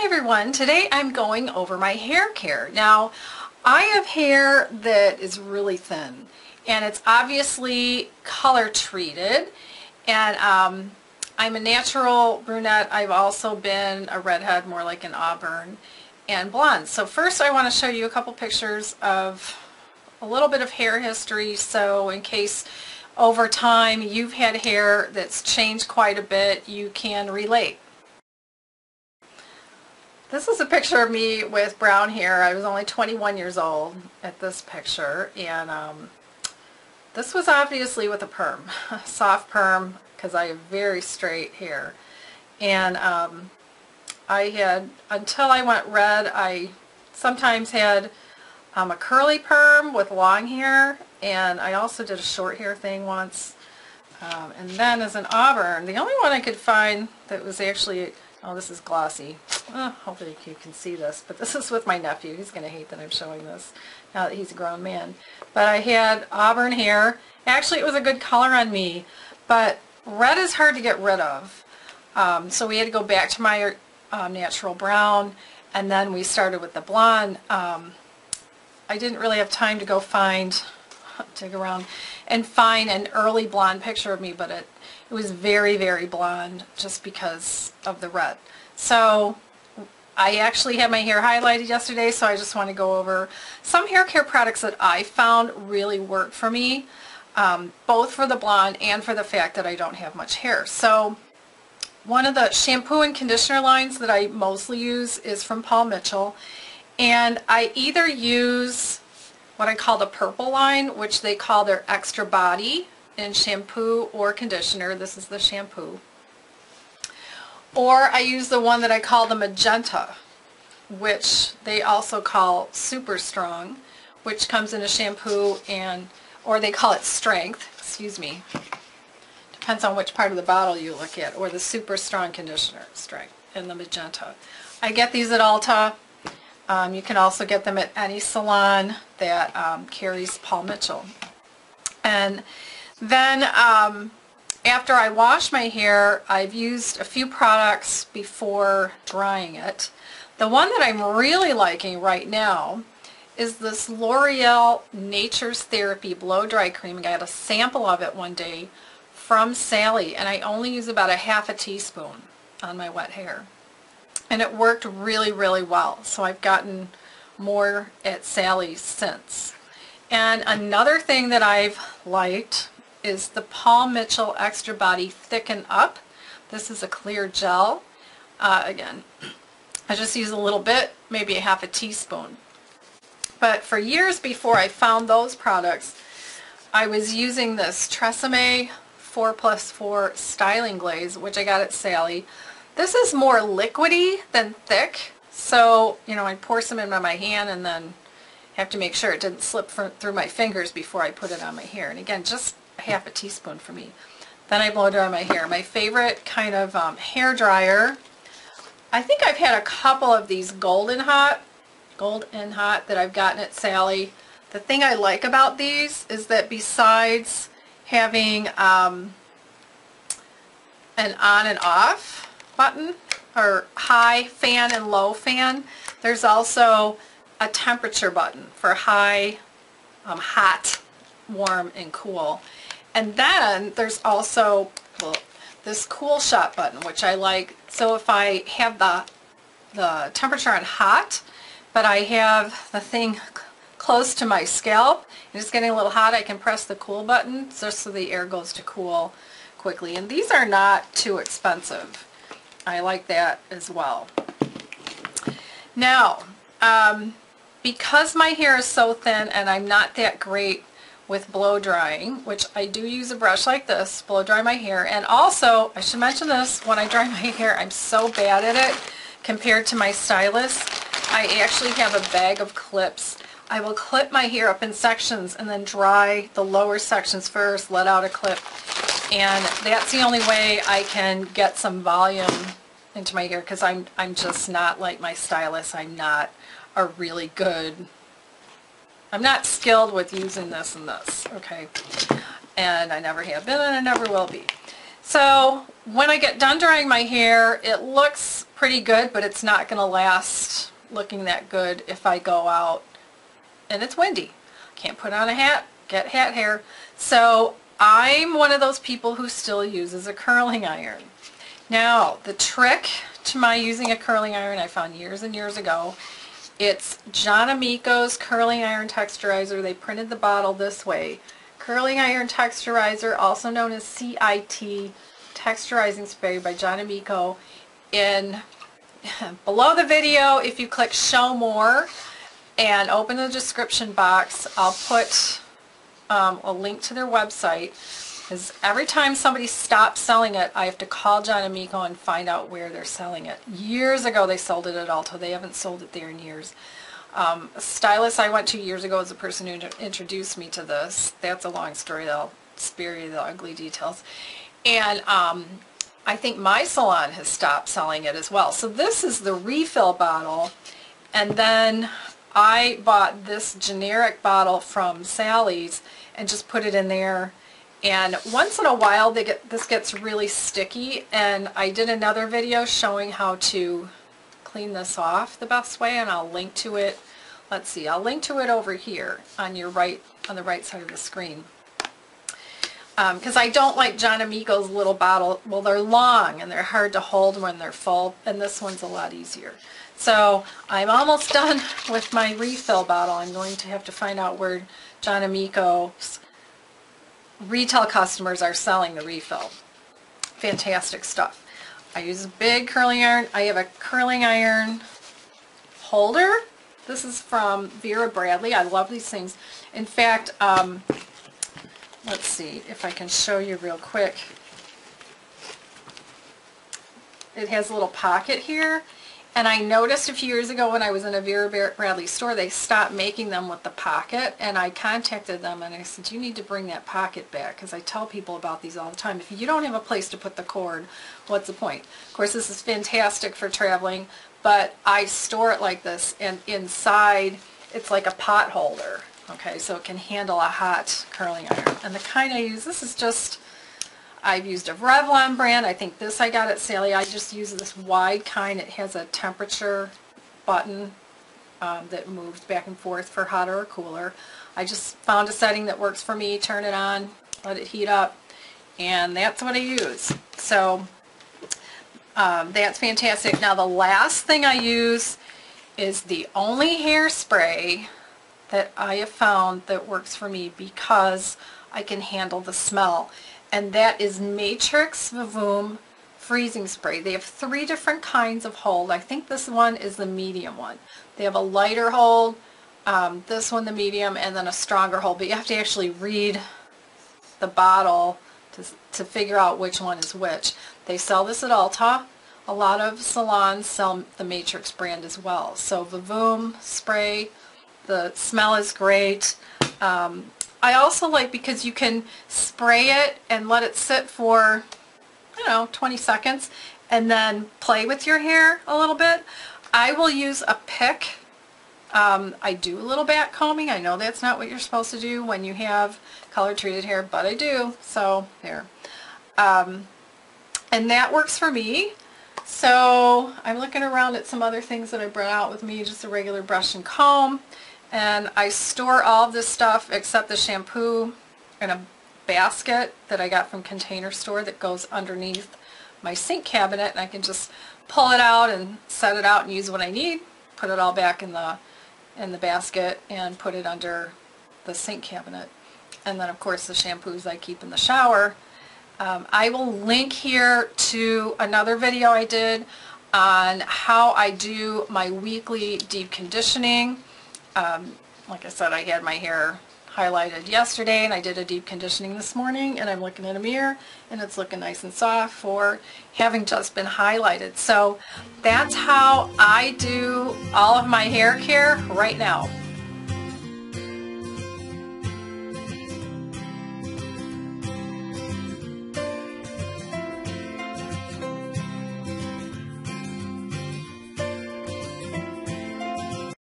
everyone, today I'm going over my hair care. Now I have hair that is really thin and it's obviously color treated, and I'm a natural brunette. I've also been a redhead, more like an auburn, and blonde. So first I want to show you a couple pictures of a little bit of hair history, so in case over time you've had hair that's changed quite a bit, you can relate. This is a picture of me with brown hair. I was only 21 years old at this picture, and this was obviously with a perm, soft perm, because I have very straight hair. And I had, until I went red, I sometimes had a curly perm with long hair, and I also did a short hair thing once. And then as an auburn, the only one I could find that was actually, oh, this is glossy. Hopefully you can see this, but this is with my nephew. He's going to hate that I'm showing this now that he's a grown man. But I had auburn hair. Actually, it was a good color on me, but red is hard to get rid of. So we had to go back to my natural brown, and then we started with the blonde. I didn't really have time to go dig around and find an early blonde picture of me, but it was very, very blonde just because of the red. So I actually had my hair highlighted yesterday, so I just want to go over some hair care products that I found really work for me, both for the blonde and for the fact that I don't have much hair. So one of the shampoo and conditioner lines that I mostly use is from Paul Mitchell, and I either use what I call the purple line, which they call their extra body in shampoo or conditioner. This is the shampoo. Or I use the one that I call the magenta, which they also call super strong, which comes in a shampoo, or they call it strength, excuse me. Depends on which part of the bottle you look at, or the super strong conditioner, strength, and the magenta. I get these at Ulta. You can also get them at any salon that carries Paul Mitchell. And then after I wash my hair, I've used a few products before drying it. The one that I'm really liking right now is this L'Oreal Nature's Therapy Blow Dry Cream. I got a sample of it one day from Sally, and I only use about a half a teaspoon on my wet hair. And it worked really, really well. So I've gotten more at Sally's since. And another thing that I've liked is the Paul Mitchell Extra Body Thicken Up. This is a clear gel. Again, I just use a little bit, maybe a half a teaspoon. But for years before I found those products, I was using this Tresemme 4+4 Styling Glaze, which I got at Sally. This is more liquidy than thick, so I pour some in my hand and then have to make sure it didn't slip through my fingers before I put it on my hair. And again, just a half a teaspoon for me. Then I blow dry my hair. My favorite kind of hair dryer, I think I've had a couple of these Golden Hot that I've gotten at Sally. The thing I like about these is that besides having an on and off button, or high fan and low fan, there's also a temperature button for high, hot, warm, and cool. And then there's also this cool shot button, which I like. So if I have the temperature on hot, but I have the thing close to my scalp and it's getting a little hot, I can press the cool button just so the air goes to cool quickly. And these are not too expensive. I like that as well. Now, because my hair is so thin and I'm not that great with blow drying, which I do use a brush like this, blow dry my hair, and also, I should mention this, when I dry my hair, I'm so bad at it compared to my stylist. I actually have a bag of clips. I will clip my hair up in sections and then dry the lower sections first, let out a clip, and that's the only way I can get some volume into my hair, because I'm just not like my stylist. I'm not skilled with using this and this, okay? And I never have been, and I never will be. So when I get done drying my hair, it looks pretty good, but it's not going to last looking that good if I go out and it's windy. Can't put on a hat, get hat hair. So I'm one of those people who still uses a curling iron. Now, the trick to my using a curling iron I found years and years ago, it's John Amico's curling iron texturizer. They printed the bottle this way. Curling iron texturizer, also known as CIT, texturizing spray by John Amico. Below the video, if you click show more and open the description box, I'll put a link to their website, because every time somebody stops selling it, I have to call John Amico and find out where they're selling it. Years ago they sold it at Ulta. They haven't sold it there in years. A stylist I went to years ago is the person who introduced me to this. That's a long story. I'll spare you the ugly details. And I think my salon has stopped selling it as well. So this is the refill bottle, and then I bought this generic bottle from Sally's and just put it in there. And once in a while this gets really sticky, and I did another video showing how to clean this off the best way, and I'll link to it. Let's see, I'll link to it over here on the right side of the screen. Because I don't like John Amico's little bottle. Well, they're long and they're hard to hold when they're full, and this one's a lot easier. So I'm almost done with my refill bottle. I'm going to have to find out where John Amico's retail customers are selling the refill. Fantastic stuff. I use a big curling iron. I have a curling iron holder. This is from Vera Bradley. I love these things. In fact, let's see if I can show you real quick. It has a little pocket here, and I noticed a few years ago when I was in a Vera Bradley store, they stopped making them with the pocket, and I contacted them and I said, you need to bring that pocket back, because I tell people about these all the time. If you don't have a place to put the cord, what's the point? Of course, this is fantastic for traveling, but I store it like this, and inside it's like a pot holder. Okay, so it can handle a hot curling iron. And the kind I use, this is just, I've used a Revlon brand. I think this I got at Sally. I just use this wide kind. It has a temperature button that moves back and forth for hotter or cooler. I just found a setting that works for me. Turn it on, let it heat up, and that's what I use. So that's fantastic. Now the last thing I use is the only hairspray that I have found that works for me because I can handle the smell, and that is Matrix Vavoom freezing spray. They have 3 different kinds of hold. I think this one is the medium one. They have a lighter hold, this one the medium, and then a stronger hold, but you have to actually read the bottle to figure out which one is which. They sell this at Ulta. A lot of salons sell the Matrix brand as well. So Vavoom spray, the smell is great. I also like, because you can spray it and let it sit for, 20 seconds and then play with your hair a little bit. I will use a pick. I do a little back combing. I know that's not what you're supposed to do when you have color treated hair, but I do. So there. And that works for me. So I'm looking around at some other things that I brought out with me, just a regular brush and comb. And I store all of this stuff except the shampoo in a basket that I got from Container Store that goes underneath my sink cabinet, and I can just pull it out and set it out and use what I need, put it all back in the basket and put it under the sink cabinet. And then of course the shampoos I keep in the shower. I will link here to another video I did on how I do my weekly deep conditioning. Like I said, I had my hair highlighted yesterday and I did a deep conditioning this morning, and I'm looking in a mirror and it's looking nice and soft for having just been highlighted. So that's how I do all of my hair care right now.